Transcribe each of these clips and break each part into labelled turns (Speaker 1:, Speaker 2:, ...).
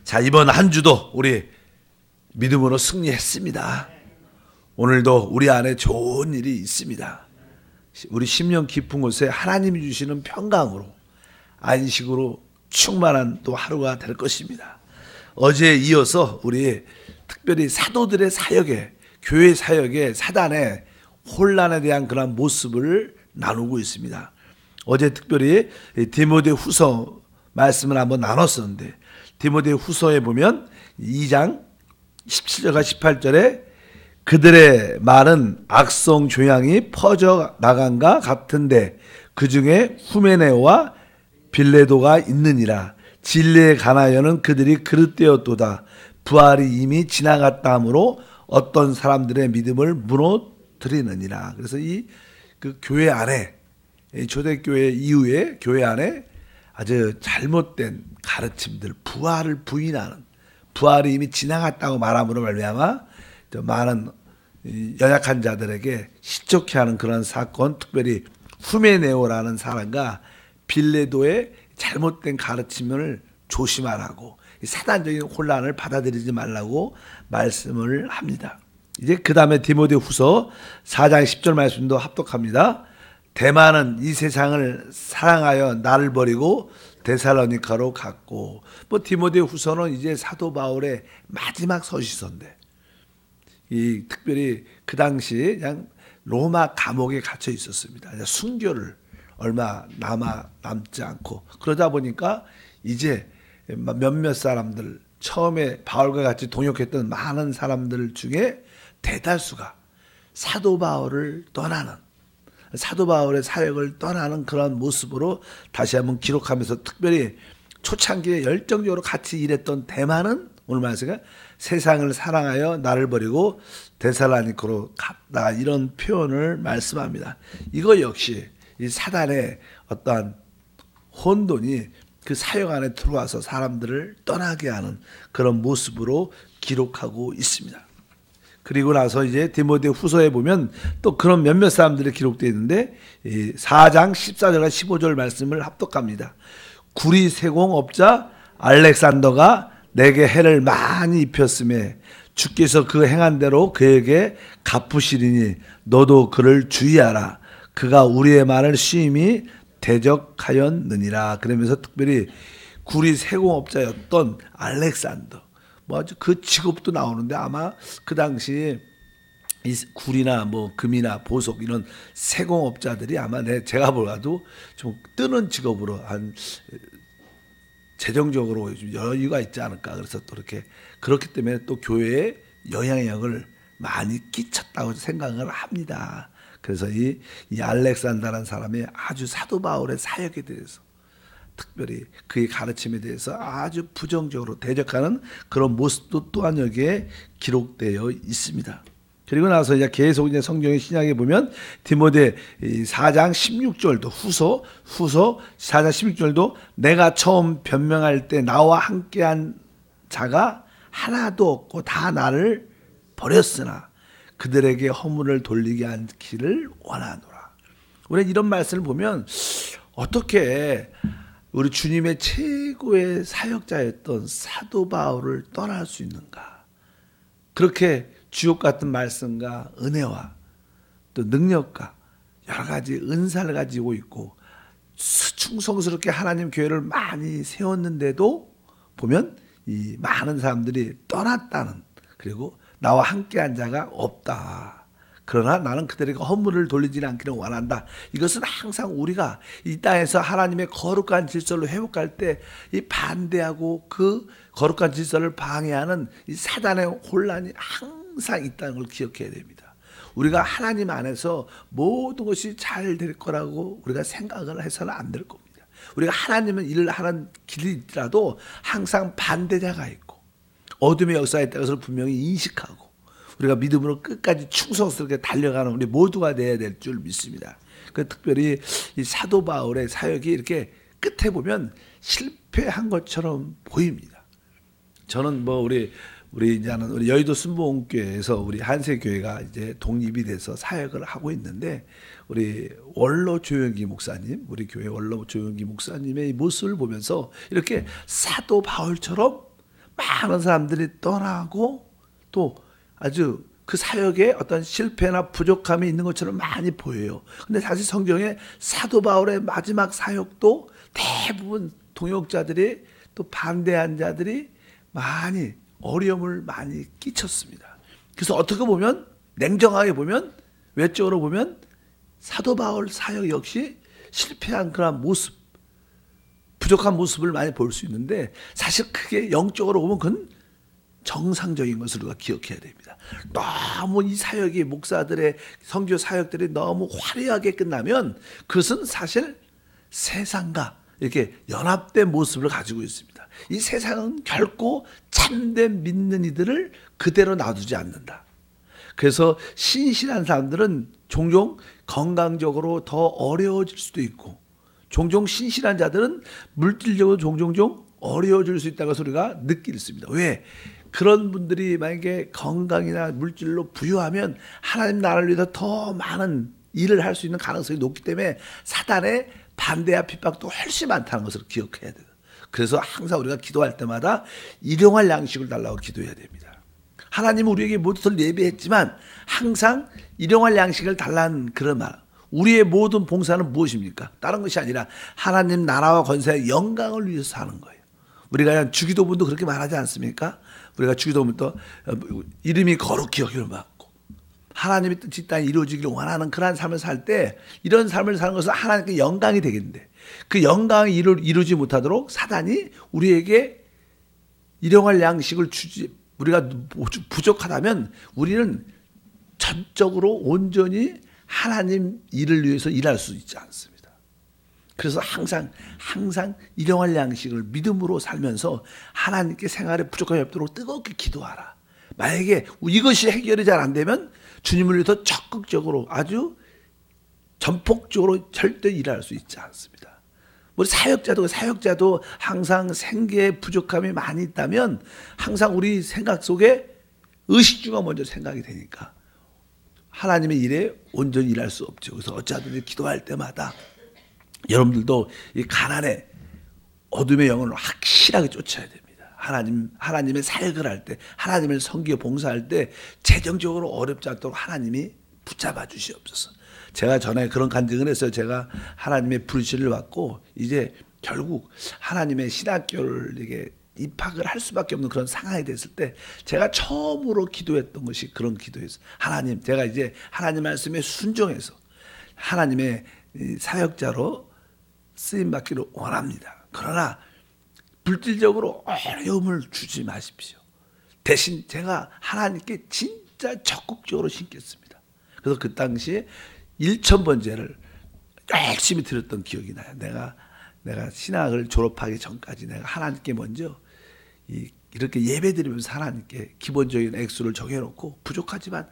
Speaker 1: 자, 이번 한 주도 우리 믿음으로 승리했습니다. 오늘도 우리 안에 좋은 일이 있습니다. 우리 심령 깊은 곳에 하나님이 주시는 평강으로 안식으로 충만한 또 하루가 될 것입니다. 어제에 이어서 우리 특별히 사도들의 사역에, 교회 사역에 사단의 혼란에 대한 그런 모습을 나누고 있습니다. 어제 특별히 디모데 후서 말씀을 한번 나눴었는데, 디모데 후서에 보면 2장 17절과 18절에 그들의 말은 악성 조양이 퍼져 나간과 같은데 그 중에 후메네오와 빌레도가 있느니라. 진리에 관하여는 그들이 그릇되었도다. 부활이 이미 지나갔다 하므로 어떤 사람들의 믿음을 무너뜨리느니라. 그래서 그 교회 안에, 초대교회 이후에 교회 안에 아주 잘못된 가르침들, 부활을 부인하는, 부활이 이미 지나갔다고 말함으로 말미암아 많은 연약한 자들에게 시적케 하는 그런 사건, 특별히 후메네오라는 사람과 빌레도의 잘못된 가르침을 조심하라고, 사단적인 혼란을 받아들이지 말라고 말씀을 합니다. 이제 그 다음에 디모데 후서 4장 10절 말씀도 합독합니다. 대만은 이 세상을 사랑하여 나를 버리고 데살로니가로 갔고, 디모데 후서는 이제 사도 바울의 마지막 서신서인데, 특별히 그 당시 그냥 로마 감옥에 gat혀 있었습니다. 순교를 얼마 남지 않고, 그러다 보니까 이제 몇몇 사람들, 처음에 바울과 같이 동역했던 많은 사람들 중에 대다수가 사도 바울을 떠나는, 사도 바울의 사역을 떠나는 그런 모습으로 다시 한번 기록하면서, 특별히 초창기에 열정적으로 같이 일했던 대만은 오늘 말씀에 세상을 사랑하여 나를 버리고 데살로니가로 갔다, 이런 표현을 말씀합니다. 이거 역시 이 사단의 어떠한 혼돈이 그 사역 안에 들어와서 사람들을 떠나게 하는 그런 모습으로 기록하고 있습니다. 그리고 나서 이제 디모데 후서에 보면 또 그런 몇몇 사람들이 기록되어 있는데, 4장 14절과 15절 말씀을 합독합니다. 구리 세공업자 알렉산더가 내게 해를 많이 입혔음에 주께서 그 행한 대로 그에게 갚으시리니 너도 그를 주의하라. 그가 우리의 말을 심히 대적하였느니라. 그러면서 특별히 구리 세공업자였던 알렉산더, 그 직업도 나오는데 아마 그 당시 이 구리나 금이나 보석 이런 세공업자들이 아마 제가 보아도 좀 뜨는 직업으로, 한 재정적으로 좀 여유가 있지 않을까. 그래서 또 그렇기 때문에 또 교회에 영향력을 많이 끼쳤다고 생각을 합니다. 그래서 이 알렉산더라는 사람이 아주 사도 바울의 사역에 대해서, 특별히 그의 가르침에 대해서 아주 부정적으로 대적하는 그런 모습도 또한 여기에 기록되어 있습니다. 그리고 나서 이제 계속 이제 성경의 신약에 보면 디모데 4장 16절도 후서 4장 16절도 내가 처음 변명할 때 나와 함께한 자가 하나도 없고 다 나를 버렸으나 그들에게 허물을 돌리게 않기를 원하노라. 우리 이런 말씀을 보면 어떻게 우리 주님의 최고의 사역자였던 사도 바울을 떠날 수 있는가? 그렇게 주옥 같은 말씀과 은혜와 또 능력과 여러 가지 은사를 가지고 있고 충성스럽게 하나님 교회를 많이 세웠는데도 보면 이 많은 사람들이 떠났다는, 그리고 나와 함께한 자가 없다. 그러나 나는 그들에게 허물을 돌리지 않기를 원한다. 이것은 항상 우리가 이 땅에서 하나님의 거룩한 질서를 회복할 때 이 반대하고 그 거룩한 질서를 방해하는 이 사단의 혼란이 항상 있다는 걸 기억해야 됩니다. 우리가 하나님 안에서 모든 것이 잘 될 거라고 우리가 생각을 해서는 안 될 겁니다. 우리가 하나님은 일을 하는 길이 있더라도 항상 반대자가 있고 어둠의 역사가 있다는 것을 분명히 인식하고 우리가 믿음으로 끝까지 충성스럽게 달려가는 우리 모두가 되어야 될 줄 믿습니다. 특별히 이 사도 바울의 사역이 이렇게 끝에 보면 실패한 것처럼 보입니다. 저는 우리 이제는 우리 여의도 순복음교회에서 우리 한세교회가 이제 독립이 돼서 사역을 하고 있는데, 우리 원로 조영기 목사님, 우리 교회 원로 조영기 목사님의 모습을 보면서 이렇게 사도 바울처럼 많은 사람들이 떠나고 또 아주 그 사역에 어떤 실패나 부족함이 있는 것처럼 많이 보여요. 근데 사실 성경에 사도 바울의 마지막 사역도 대부분 동역자들이 또 반대한 자들이 많이 어려움을 많이 끼쳤습니다. 그래서 어떻게 보면 냉정하게 보면 외적으로 보면 사도 바울 사역 역시 실패한 그런 모습, 부족한 모습을 많이 볼 수 있는데 사실 그게 영적으로 보면 그건 정상적인 것을 우리가 기억해야 됩니다. 너무 이 사역이 목사들의 선교 사역들이 너무 화려하게 끝나면 그것은 사실 세상과 이렇게 연합된 모습을 가지고 있습니다. 이 세상은 결코 참된 믿는 이들을 그대로 놔두지 않는다. 그래서 신실한 사람들은 종종 건강적으로 더 어려워질 수도 있고 종종 신실한 자들은 물질적으로 종종 어려워질 수 있다고 우리가 느끼고 있습니다. 왜? 그런 분들이 만약에 건강이나 물질로 부유하면 하나님 나라를 위해서 더 많은 일을 할 수 있는 가능성이 높기 때문에 사단의 반대와 핍박도 훨씬 많다는 것을 기억해야 돼요. 그래서 항상 우리가 기도할 때마다 일용할 양식을 달라고 기도해야 됩니다. 하나님은 우리에게 모든 것을 예비했지만 항상 일용할 양식을 달라는 그런 말. 우리의 모든 봉사는 무엇입니까? 다른 것이 아니라 하나님 나라와 권세의 영광을 위해서 하는 거예요. 우리가 주기도문도 그렇게 말하지 않습니까? 우리가 주기도문도 이름이 거룩히 여김을 받고 하나님의 뜻이 땅에 이루어지기를 원하는 그러한 삶을 살 때 이런 삶을 사는 것은 하나님께 영광이 되겠는데 그 영광이 이루지 못하도록 사단이 우리에게 일용할 양식을 주지 우리가 부족하다면 우리는 전적으로 온전히 하나님 일을 위해서 일할 수 있지 않습니다. 그래서 항상 일용할 양식을 믿음으로 살면서 하나님께 생활에 부족함이 없도록 뜨겁게 기도하라. 만약에 이것이 해결이 잘 안 되면 주님을 위해서 적극적으로 아주 전폭적으로 절대 일할 수 있지 않습니다. 우리 사역자도 항상 생계에 부족함이 많이 있다면 항상 우리 생각 속에 의식주가 먼저 생각이 되니까 하나님의 일에 온전히 일할 수 없죠. 그래서 어찌하든지 기도할 때마다 여러분들도 이 가난의 어둠의 영혼을 확실하게 쫓아야 됩니다. 하나님의 사역을 할 때, 하나님을 섬기고 봉사할 때 재정적으로 어렵지 않도록 하나님이 붙잡아 주시옵소서. 제가 전에 그런 간증을 했어요. 제가 하나님의 부르심을 받고 이제 결국 하나님의 신학교를 이게 입학을 할 수밖에 없는 그런 상황이 됐을 때 제가 처음으로 기도했던 것이 그런 기도였어요. 하나님, 제가 이제 하나님 말씀에 순종해서 하나님의 사역자로 쓰임받기를 원합니다. 그러나 물질적으로 어려움을 주지 마십시오. 대신 제가 하나님께 진짜 적극적으로 신겠습니다. 그래서 그 당시에 1000번제를 열심히 드렸던 기억이 나요. 내가 신학을 졸업하기 전까지 내가 하나님께 먼저 이렇게 예배드리면서 하나님께 기본적인 액수를 정해놓고 부족하지만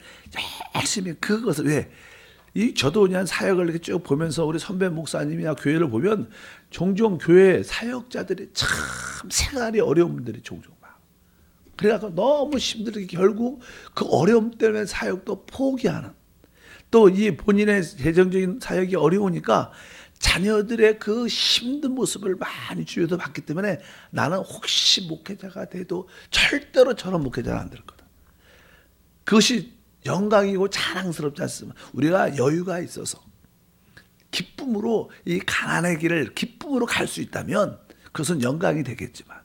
Speaker 1: 열심히 그것을 왜? 저도 그냥 사역을 이렇게 쭉 보면서 우리 선배 목사님이나 교회를 보면 종종 교회 사역자들이 참 생활이 어려운 분들이 종종 많아요. 그래서 너무 힘들게 결국 그 어려움 때문에 사역도 포기하는 또 이 본인의 재정적인 사역이 어려우니까 자녀들의 그 힘든 모습을 많이 주위에서 봤기 때문에 나는 혹시 목회자가 돼도 절대로 저런 목회자는 안 될 거다. 그것이 영광이고 자랑스럽지 않습니까? 우리가 여유가 있어서 기쁨으로 이 가난의 길을 기쁨으로 갈 수 있다면 그것은 영광이 되겠지만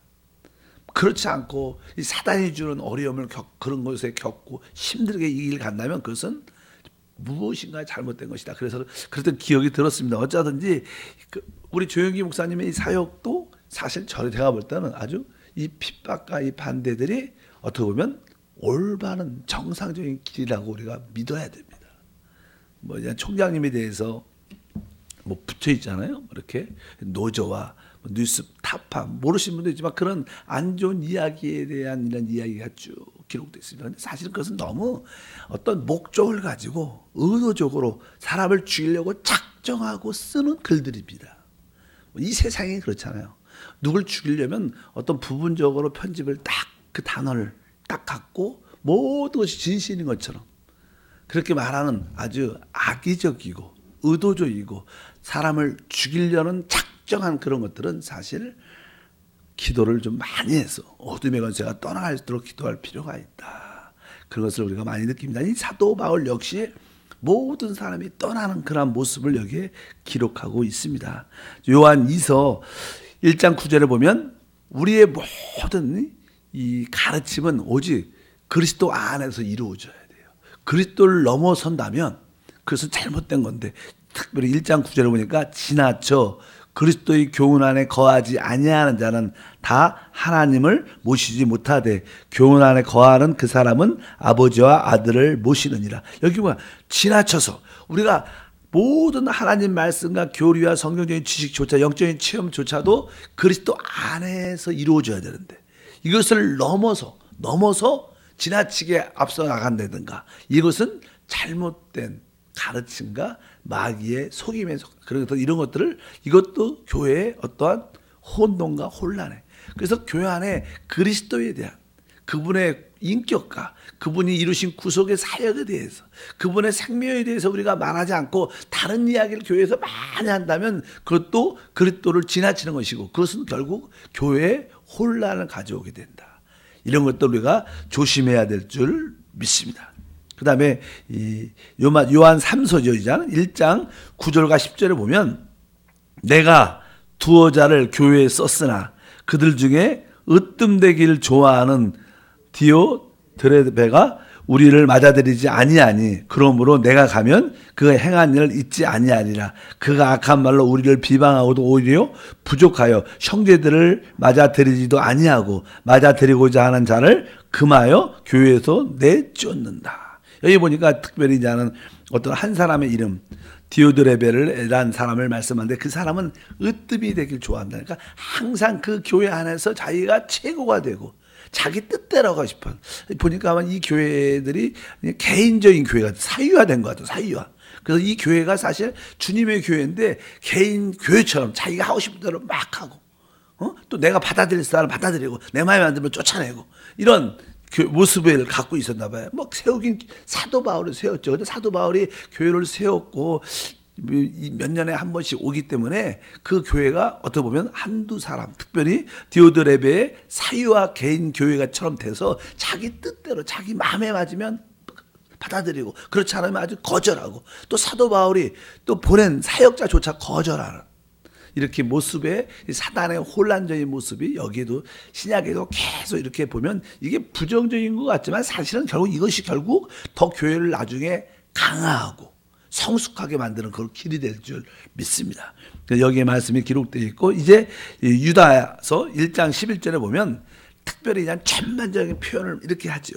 Speaker 1: 그렇지 않고 이 사단이 주는 어려움을 그런 것에 겪고 힘들게 이 길 간다면 그것은 무엇인가 잘못된 것이다. 그래서 그랬던 기억이 들었습니다. 어쩌든지 우리 조영기 목사님의 이 사역도 사실 제가 볼 때는 아주 이 핍박과 이 반대들이 어떻게 보면 올바른 정상적인 길이라고 우리가 믿어야 됩니다. 총장님에 대해서 붙여 있잖아요. 이렇게 노조와 뉴스 타파 모르시는 분도 있지만 그런 안 좋은 이야기에 대한 이런 이야기가 쭉 기록되어 있습니다. 근데 사실 그것은 너무 어떤 목적을 가지고 의도적으로 사람을 죽이려고 작정하고 쓰는 글들입니다. 이 세상이 그렇잖아요. 누굴 죽이려면 어떤 부분적으로 편집을 딱 그 단어를 딱 갖고 모든 것이 진실인 것처럼 그렇게 말하는 아주 악의적이고 의도적이고 사람을 죽이려는 작정한 그런 것들은 사실 기도를 좀 많이 해서 어둠의 권세가 떠나갈 수 있도록 기도할 필요가 있다. 그것을 우리가 많이 느낍니다. 이 사도 바울 역시 모든 사람이 떠나는 그런 모습을 여기에 기록하고 있습니다. 요한 2서 1장 9절에 보면 우리의 모든 이 가르침은 오직 그리스도 안에서 이루어져야 돼요. 그리스도를 넘어선다면 그것은 잘못된 건데, 특별히 1장 9절에 보니까 지나쳐 그리스도의 교훈 안에 거하지 아니하는 자는 다 하나님을 모시지 못하되 교훈 안에 거하는 그 사람은 아버지와 아들을 모시느니라. 여기 뭐야? 지나쳐서 우리가 모든 하나님 말씀과 교리와 성경적인 지식조차 영적인 체험조차도 그리스도 안에서 이루어져야 되는데, 이것을 넘어서 지나치게 앞서 나간다든가, 이것은 잘못된 가르침과 마귀의 속임에 그래서 이런 것들을, 이것도 교회의 어떠한 혼돈과 혼란에, 그래서 교회 안에 그리스도에 대한 그분의 인격과 그분이 이루신 구속의 사역에 대해서, 그분의 생명에 대해서 우리가 말하지 않고 다른 이야기를 교회에서 많이 한다면 그것도 그리스도를 지나치는 것이고, 그것은 결국 교회에 혼란을 가져오게 된다. 이런 것도 우리가 조심해야 될 줄 믿습니다. 그 다음에 요한 3서죠. 1장 9절과 10절에 보면 내가 두어 자를 교회에 썼으나 그들 중에 으뜸되기를 좋아하는 디오드레베가 우리를 맞아들이지 아니하니 그러므로 내가 가면 그가 행한 일을 잊지 아니하리라. 그가 악한 말로 우리를 비방하고도 오히려 부족하여 형제들을 맞아들이지도 아니하고 맞아들이고자 하는 자를 금하여 교회에서 내쫓는다. 여기 보니까 특별히 이제는 어떤 한 사람의 이름 디오드레베를 사람을 말씀하는데, 그 사람은 으뜸이 되길 좋아한다. 그러니까 항상 그 교회 안에서 자기가 최고가 되고 자기 뜻대로 하고 싶어. 보니까 이 교회들이 개인적인 교회가 사유화된 것 같아요. 사유화. 그래서 이 교회가 사실 주님의 교회인데 개인 교회처럼 자기가 하고 싶은 대로 막 하고, 또 내가 받아들일 사람을 받아들이고 내 마음에 안 들면 쫓아내고, 이런 모습을 갖고 있었나 봐요. 뭐 세우긴 사도 바울을 세웠죠. 근데 사도 바울이 교회를 세웠고 몇 년에 한 번씩 오기 때문에 그 교회가 어떻게 보면 한두 사람, 특별히 디오드레베의 사유와 개인 교회가처럼 돼서 자기 뜻대로 자기 마음에 맞으면 받아들이고 그렇지 않으면 아주 거절하고, 또 사도 바울이 또 보낸 사역자조차 거절하는 이렇게 모습의 사단의 혼란적인 모습이 여기에도 신약에도 계속 이렇게 보면 이게 부정적인 것 같지만 사실은 결국 이것이 결국 더 교회를 나중에 강화하고 성숙하게 만드는 그런 길이 될 줄 믿습니다. 여기에 말씀이 기록되어 있고, 이제 유다서 1장 11절에 보면 특별히 그냥 전반적인 표현을 이렇게 하죠.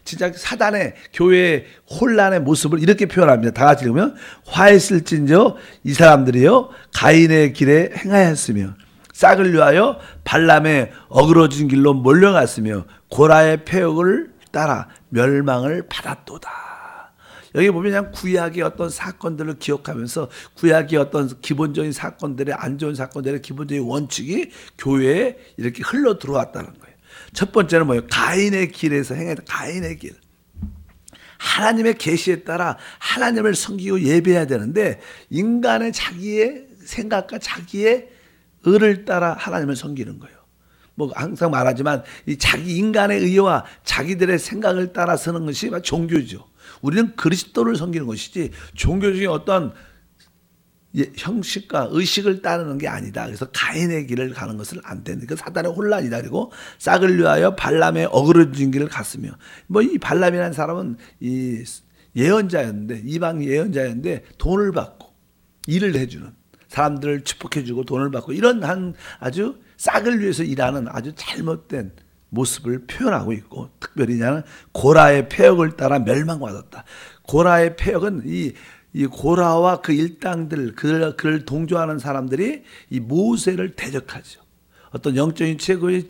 Speaker 1: 진짜 사단의 교회의 혼란의 모습을 이렇게 표현합니다. 다 같이 읽으면 화했을진저 이 사람들이요 가인의 길에 행하였으며 싹을 위하여 발람의 어그러진 길로 몰려갔으며 고라의 폐역을 따라 멸망을 받았도다. 여기 보면 그냥 구약의 어떤 사건들을 기억하면서 구약의 어떤 기본적인 사건들의 안 좋은 사건들의 기본적인 원칙이 교회에 이렇게 흘러 들어왔다는 거예요. 첫 번째는 뭐예요? 가인의 길에서 행했다. 가인의 길. 하나님의 계시에 따라 하나님을 섬기고 예배해야 되는데 인간의 자기의 생각과 자기의 의를 따라 하나님을 섬기는 거예요. 뭐 항상 말하지만 이 자기 인간의 의와 자기들의 생각을 따라 서는 것이 종교죠. 우리는 그리스도를 섬기는 것이지 종교적인 어떤 형식과 의식을 따르는 게 아니다. 그래서 가인의 길을 가는 것은 안 되는. 그 사단의 혼란이다. 그리고 싹을 위하여 발람의 어그러진 길을 갔으며, 뭐 이 발람이라는 사람은 이 예언자였는데, 이방 예언자였는데 돈을 받고 일을 해주는, 사람들을 축복해주고 돈을 받고 이런 한 아주 싹을 위해서 일하는 아주 잘못된 모습을 표현하고 있고, 특별히 나는 고라의 폐역을 따라 멸망받았다. 고라의 폐역은 이 고라와 그 일당들, 그를 동조하는 사람들이 이 모세를 대적하죠. 어떤 영적인 최고의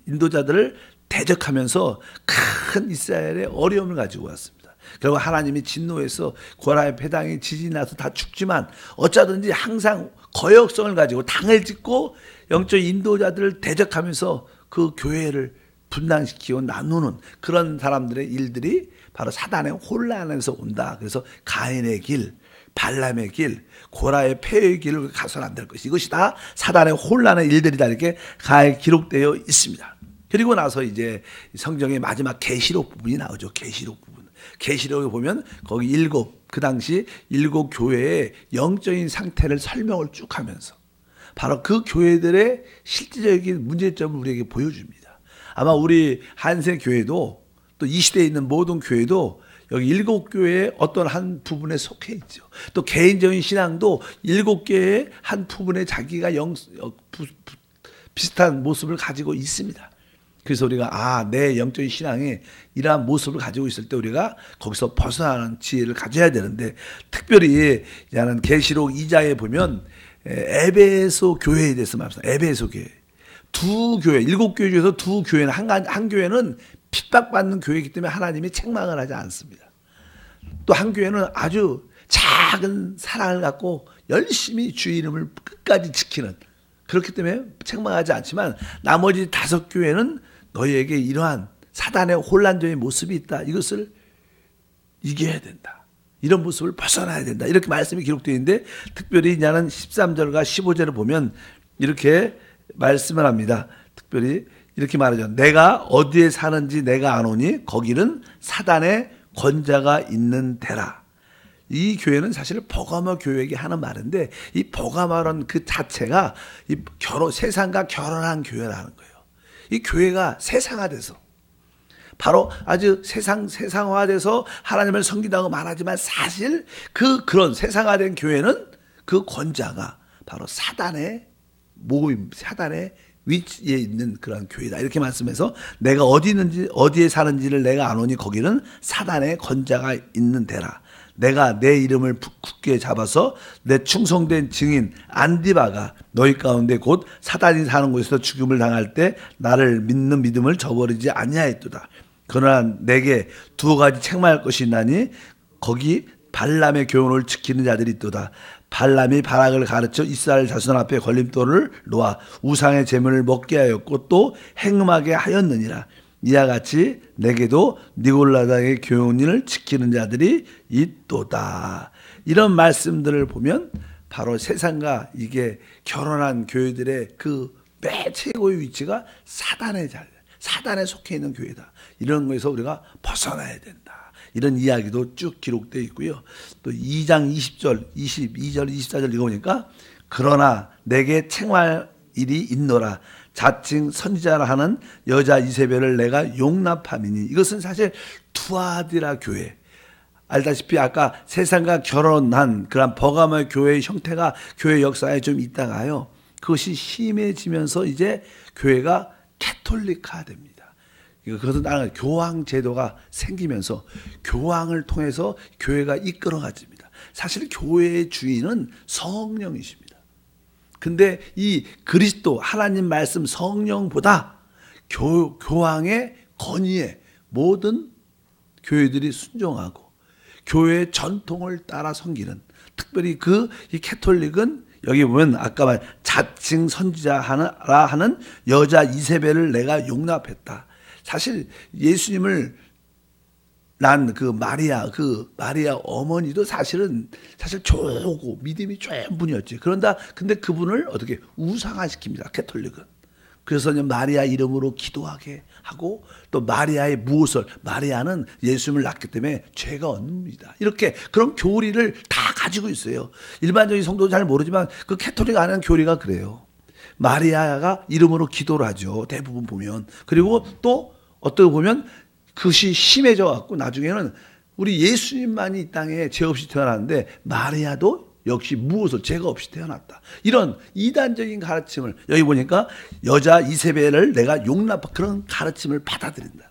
Speaker 1: 인도자들을 대적하면서 큰 이스라엘의 어려움을 가지고 왔습니다. 결국 하나님이 진노해서 고라의 패당이 지진이 나서 다 죽지만 어쩌든지 항상 거역성을 가지고 당을 짓고 영적인 인도자들을 대적하면서 그 교회를 분단시키고 나누는 그런 사람들의 일들이 바로 사단의 혼란에서 온다. 그래서 가인의 길, 발람의 길, 고라의 폐의 길을 가서는 안 될 것이. 이것이 다 사단의 혼란의 일들이다 이렇게 가에 기록되어 있습니다. 그리고 나서 이제 성경의 마지막 계시록 부분이 나오죠. 계시록 부분. 계시록에 보면 거기 그 당시 7 교회의 영적인 상태를 설명을 쭉 하면서 바로 그 교회들의 실질적인 문제점을 우리에게 보여줍니다. 아마 우리 한세교회도 또 이 시대에 있는 모든 교회도 여기 7 교회의 어떤 한 부분에 속해 있죠. 또 개인적인 신앙도 7 개의 한 부분에 자기가 비슷한 모습을 가지고 있습니다. 그래서 우리가 내 영적인 신앙에 이러한 모습을 가지고 있을 때 우리가 거기서 벗어나는 지혜를 가져야 되는데, 특별히 나는 계시록 2장에 보면 에베소 교회에 대해서 말합니다. 에베소 교회. 2 교회, 7 교회 중에서 2 교회는 한 교회는 핍박받는 교회이기 때문에 하나님이 책망을 하지 않습니다. 또 한 교회는 아주 작은 사랑을 갖고 열심히 주의 이름을 끝까지 지키는, 그렇기 때문에 책망하지 않지만 나머지 5 교회는 너희에게 이러한 사단의 혼란적인 모습이 있다. 이것을 이겨야 된다. 이런 모습을 벗어나야 된다. 이렇게 말씀이 기록되어 있는데, 특별히 나는 13절과 15절을 보면 이렇게 말씀을 합니다. 특별히 이렇게 말하죠. 내가 어디에 사는지 내가 아노니 거기는 사단의 권자가 있는 데라. 이 교회는 사실 버가모 교회에게 하는 말인데, 이 버가모라는 그 자체가 세상과 결혼한 교회라는 거예요. 이 교회가 세상화돼서, 바로 아주 세상화돼서 하나님을 섬긴다고 말하지만 사실 그런 세상화된 교회는 그 권자가 바로 사단의 모임, 사단의 위치에 있는 그런 교회다. 이렇게 말씀해서 내가 어디에 사는지를 내가 아노니 거기는 사단의 권자가 있는 데라. 내가 내 이름을 굳게 잡아서 내 충성된 증인 안디바가 너희 가운데 곧 사단이 사는 곳에서 죽임을 당할 때 나를 믿는 믿음을 저버리지 아니하였도다. 그러나 내게 2가지 책망할 것이 있나니 거기 발람의 교훈을 지키는 자들이 있도다. 발람이 바락을 가르쳐 이스라엘 자손 앞에 걸림돌을 놓아 우상의 제물을 먹게 하였고 또 행음하게 하였느니라. 이와 같이 내게도 니골라당의 교훈을 지키는 자들이 있도다. 이런 말씀들을 보면 바로 세상과 이게 결혼한 교회들의 그 최고의 위치가 사단에 속해 있는 교회다. 이런 거에서 우리가 벗어나야 된다. 이런 이야기도 쭉 기록되어 있고요. 또 2장 20절, 22절, 24절 읽어보니까 그러나 내게 책망할 일이 있노라. 자칭 선지자라 하는 여자 이세벨을 내가 용납함이니. 이것은 사실 투아디라 교회. 알다시피 아까 세상과 결혼한 그런 버가모 교회의 형태가 교회 역사에 좀 있다가요, 그것이 심해지면서 이제 교회가 캐톨릭화됩니다. 그것은 교황 제도가 생기면서 교황을 통해서 교회가 이끌어가집니다. 사실 교회의 주인은 성령이십니다. 근데 이 그리스도 하나님 말씀 성령보다 교황의 건의에 모든 교회들이 순종하고 교회의 전통을 따라 섬기는, 특별히 이 캐톨릭은 여기 보면 아까 말 자칭 선지자라 하는 여자 이세벨을 내가 용납했다. 사실 예수님을 난 그 마리아 어머니도 사실 좋고 믿음이 좋은 분이었지. 근데 그분을 어떻게 우상화시킵니다, 캐톨릭은. 그래서 마리아 이름으로 기도하게 하고, 또 마리아의 무엇을, 마리아는 예수님을 낳기 때문에 죄가 없습니다. 이렇게 그런 교리를 다 가지고 있어요. 일반적인 성도는 잘 모르지만 그 캐톨릭 안에는 교리가 그래요. 마리아가 이름으로 기도를 하죠, 대부분 보면. 그리고 또 어떻게 보면 그것이 심해져 갖고 나중에는 우리 예수님만이 이 땅에 죄 없이 태어났는데 마리아도 역시 무엇을 죄가 없이 태어났다. 이런 이단적인 가르침을 여기 보니까 여자 이세벨을 내가 그런 가르침을 받아들인다.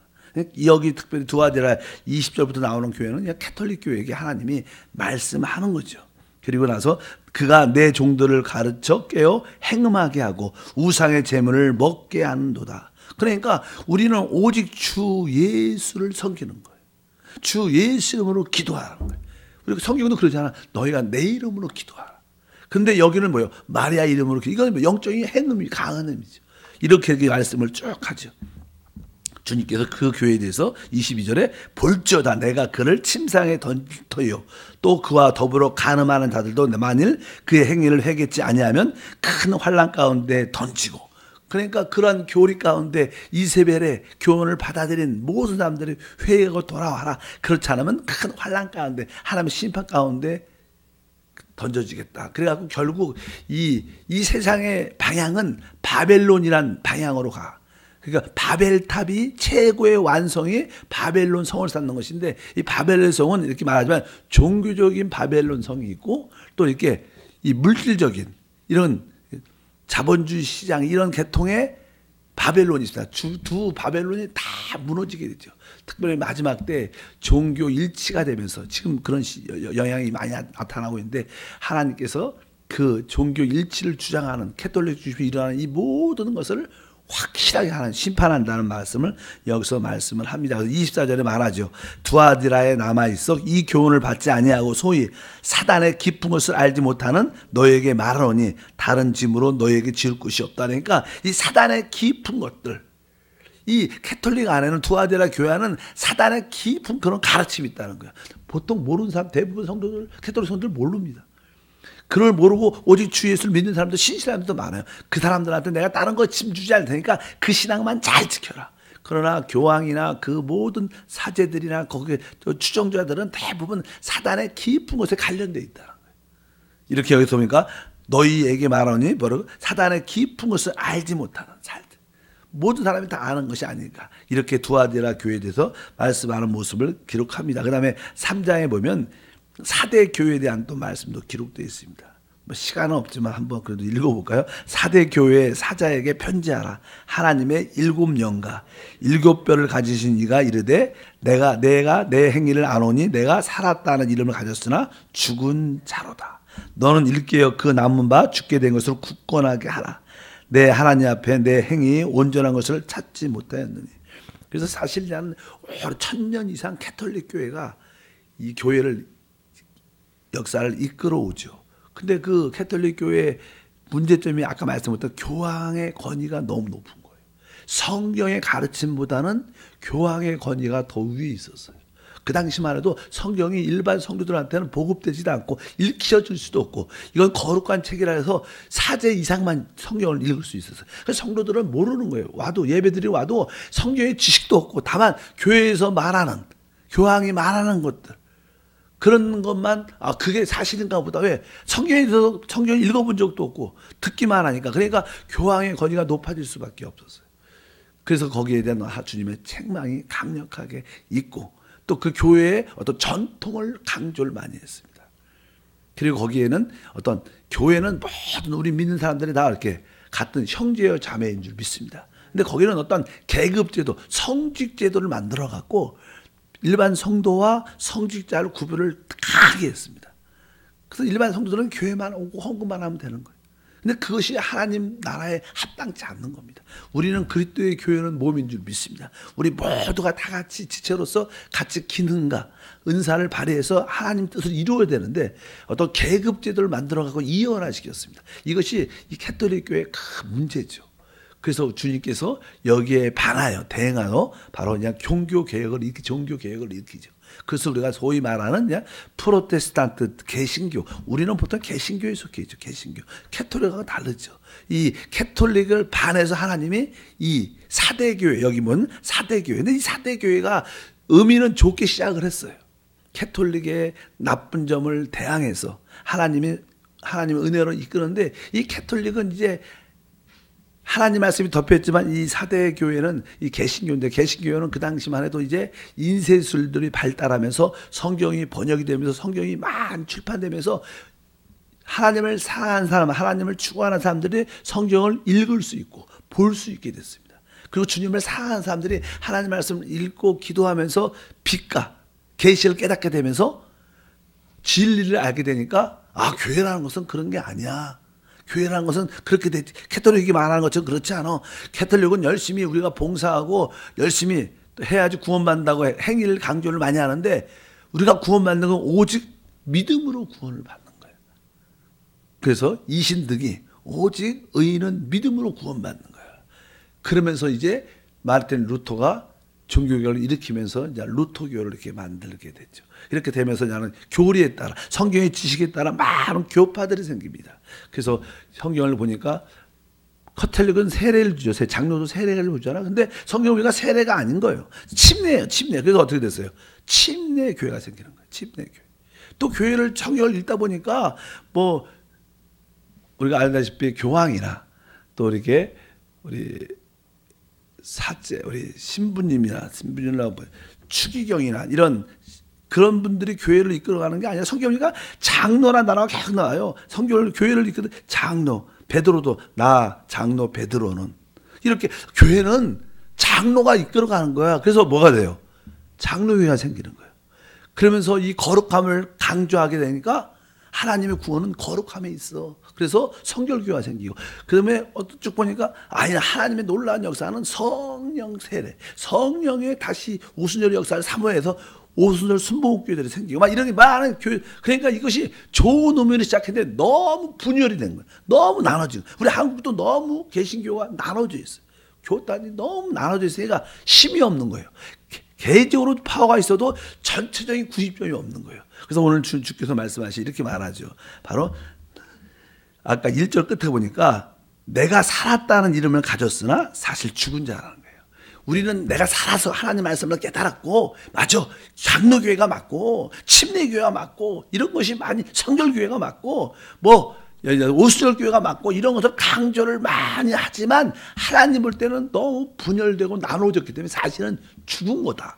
Speaker 1: 여기 특별히 두아디라 20절부터 나오는 교회는 그냥 캐톨릭 교회에게 하나님이 말씀하는 거죠. 그리고 나서 그가 내 종들을 가르쳐 깨어 행음하게 하고 우상의 제물을 먹게 하는도다. 그러니까 우리는 오직 주 예수를 섬기는 거예요. 주 예수 이름으로 기도하는 거예요. 그리고 성경도 그러잖아. 너희가 내 이름으로 기도하라. 근데 여기는 뭐예요? 마리아 이름으로 이건 영적인 행음이 강한 의미죠. 이렇게 말씀을 쭉 하죠. 주님께서 그 교회에 대해서 22절에 볼지어다 내가 그를 침상에 던터요 또 그와 더불어 간음하는 자들도 만일 그의 행위를 회개치 아니하면 큰 환난 가운데 던지고. 그러니까 그러한 교리 가운데 이세벨의 교훈을 받아들인 모든 사람들이 회개하고 돌아와라. 그렇지 않으면 큰 환난 가운데 하나님의 심판 가운데 던져지겠다. 그래갖고 결국 이 세상의 방향은 바벨론이란 방향으로 가. 그러니까 바벨탑이 최고의 완성이 바벨론 성을 쌓는 것인데 이 바벨론 성은 이렇게 말하지만 종교적인 바벨론 성이 있고 또 이렇게 이 물질적인 이런 자본주의 시장 이런 계통의 바벨론이 있습니다. 두 바벨론이 다 무너지게 되죠. 특별히 마지막 때 종교 일치가 되면서 지금 그런 영향이 많이 나타나고 있는데 하나님께서 그 종교 일치를 주장하는 캐톨릭 주의에 일어나는 이 모든 것을 확실하게 하는 심판한다는 말씀을 여기서 말씀을 합니다. 24절에 말하죠. 두아디라에 남아있어 이 교훈을 받지 아니하고 소위 사단의 깊은 것을 알지 못하는 너에게 말하노니 다른 짐으로 너에게 지을 것이 없다. 그러니까 이 사단의 깊은 것들, 이 캐톨릭 안에는 두아디라 교회 안은 사단의 깊은 그런 가르침이 있다는 거예요. 보통 모르는 사람 대부분 성도들 캐톨릭 성도들 모릅니다. 그걸 모르고 오직 주 예수를 믿는 사람도 신실한 사람도 많아요. 그 사람들한테 내가 다른 거 짐 주지 않을 테니까 그 신앙만 잘 지켜라. 그러나 교황이나 그 모든 사제들이나 거기에 추종자들은 대부분 사단의 깊은 곳에 관련되어 있다는 거예요. 이렇게 여기서 보니까 너희에게 말하니 뭐라고? 사단의 깊은 것을 알지 못하는 살들. 모든 사람이 다 아는 것이 아니니까. 이렇게 두아디라 교회에 대해서 말씀하는 모습을 기록합니다. 그 다음에 3장에 보면 4대 교회에 대한 또 말씀도 기록되어 있습니다. 뭐 시간은 없지만 한번 그래도 읽어볼까요? 4대 교회 사자에게 편지하라. 하나님의 7영과 7뼈를 가지신 이가 이르되 내가 내 행위를 아노니 내가 살았다는 이름을 가졌으나 죽은 자로다. 너는 일깨어 그 남은 바 죽게 된 것을 굳건하게 하라. 내 하나님 앞에 내 행위 온전한 것을 찾지 못하였느니. 그래서 사실 한 1000년 이상 캐톨릭 교회가 이 교회를 역사를 이끌어오죠. 근데 그 캐톨릭 교회의 문제점이 아까 말씀드렸던 교황의 권위가 너무 높은 거예요. 성경의 가르침보다는 교황의 권위가 더 위에 있었어요. 그 당시만 해도 성경이 일반 성도들한테는 보급되지도 않고 읽혀줄 수도 없고 이건 거룩한 책이라 해서 4제 이상만 성경을 읽을 수 있었어요. 그래서 성도들은 모르는 거예요. 예배들이 와도 성경의 지식도 없고 다만 교회에서 말하는 교황이 말하는 것들 그런 것만 그게 사실인가 보다. 왜? 성경에서 성경을 읽어본 적도 없고 듣기만 하니까. 그러니까 교황의 권위가 높아질 수밖에 없었어요. 그래서 거기에 대한 주님의 책망이 강력하게 있고 또 그 교회의 어떤 전통을 강조를 많이 했습니다. 그리고 거기에는 어떤 교회는 모든 우리 믿는 사람들이 다 이렇게 같은 형제여 자매인 줄 믿습니다. 근데 거기는 어떤 계급제도, 성직제도를 만들어 갖고 일반 성도와 성직자를 구별을 강하게 했습니다. 그래서 일반 성도들은 교회만 오고 헌금만 하면 되는 거예요. 근데 그것이 하나님 나라에 합당치 않는 겁니다. 우리는 그리스도의 교회는 몸인 줄 믿습니다. 우리 모두가 다 같이 지체로서 같이 기능과 은사를 발휘해서 하나님 뜻을 이루어야 되는데 어떤 계급제도를 만들어가고 이원화시켰습니다. 이것이 이 캐톨릭 교회의 큰 문제죠. 그래서 주님께서 여기에 반하여 대응하여 바로 그냥 종교 개혁을 일으키죠. 그래서 우리가 소위 말하는 그냥 프로테스탄트 개신교, 우리는 보통 개신교에 속해 있죠. 개신교, 캐톨릭하고 다르죠. 이 캐톨릭을 반해서 하나님이 이 4대 교회, 여기 보면 4대 교회. 근데 이 4대 교회가 의미는 좋게 시작을 했어요. 캐톨릭의 나쁜 점을 대항해서 하나님의 은혜로 이끄는데 이 캐톨릭은 이제 하나님 말씀이 덮였지만 이 4대 교회는 이 개신교인데 개신교회는 그 당시만 해도 이제 인쇄술들이 발달하면서 성경이 번역이 되면서 성경이 많이 출판되면서 하나님을 사랑하는 사람, 하나님을 추구하는 사람들이 성경을 읽을 수 있고 볼 수 있게 됐습니다. 그리고 주님을 사랑하는 사람들이 하나님 말씀을 읽고 기도하면서 빛과 계시를 깨닫게 되면서 진리를 알게 되니까 교회라는 것은 그런 게 아니야. 교회라는 것은 그렇게 캐톨릭이 말하는 것처럼 그렇지 않아. 캐톨릭은 열심히 우리가 봉사하고 열심히 해야지 구원받는다고 행위를 강조를 많이 하는데 우리가 구원받는 건 오직 믿음으로 구원을 받는 거예요. 그래서 이신득이 오직 의인은 믿음으로 구원받는 거예요. 그러면서 이제 마르틴 루터가 종교교회를 일으키면서 이제 루터교를 이렇게 만들게 됐죠. 이렇게 되면서 나는 교리에 따라 성경의 지식에 따라 많은 교파들이 생깁니다. 그래서 성경을 보니까 카톨릭은 세례를 주죠. 장로도 세례를 주잖아. 근데 성경 우리가 세례가 아닌 거예요. 침례예요. 침례. 그래서 어떻게 됐어요? 침례 교회가 생기는 거예요. 침례 교회. 또 교회를 성경을 읽다 보니까 뭐 우리가 알다시피 교황이나 또 이렇게 우리 사제, 우리 신부님이나 추기경이나 이런 그런 분들이 교회를 이끌어가는 게 아니라 성경이니까 장로란 단어가 계속 나와요. 성경을 교회를 이끄는 장로, 베드로도 나 장로 베드로는 이렇게 교회는 장로가 이끌어가는 거야. 그래서 뭐가 돼요? 장로교회가 생기는 거예요. 그러면서 이 거룩함을 강조하게 되니까 하나님의 구원은 거룩함에 있어. 그래서 성결교회가 생기고 그다음에 쭉 보니까 아니 하나님의 놀라운 역사는 성령 세례, 성령의 다시 오순절 역사를 사모해서 오순절 순복음교회들이 생기고 막 이런 게 많은 교회. 그러니까 이것이 좋은 의미로 시작했는데 너무 분열이 된 거예요. 너무 나눠지고 우리 한국도 너무 개신교가 나눠져 있어요. 교단이 너무 나눠져 있으니까 힘이 없는 거예요. 개인적으로 파워가 있어도 전체적인 구집점이 없는 거예요. 그래서 오늘 주께서 말씀하시 이렇게 말하죠. 바로 아까 1절 끝에 보니까 내가 살았다는 이름을 가졌으나 사실 죽은 자라는 거예요. 우리는 내가 살아서 하나님 말씀을 깨달았고 맞아. 장로교회가 맞고 침례교회가 맞고 이런 것이 많이 성결교회가 맞고 뭐 오순절교회가 맞고 이런 것을 강조를 많이 하지만 하나님 볼 때는 너무 분열되고 나눠졌기 때문에 사실은 죽은 거다.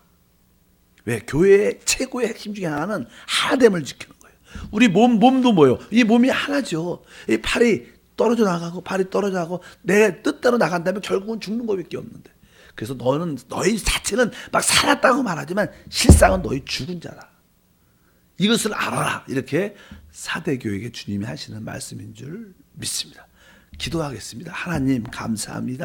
Speaker 1: 왜? 교회의 최고의 핵심 중에 하나는 하나됨을 지키는 거예요. 우리 몸도 뭐예요? 이 몸이 하나죠. 이 팔이 떨어져 나가고 발이 떨어져 나가고 내 뜻대로 나간다면 결국은 죽는 것밖에 없는데. 그래서 너희 자체는 막 살았다고 말하지만 실상은 너희 죽은 자다. 이것을 알아라. 이렇게 사대교회에게 주님이 하시는 말씀인 줄 믿습니다. 기도하겠습니다. 하나님 감사합니다.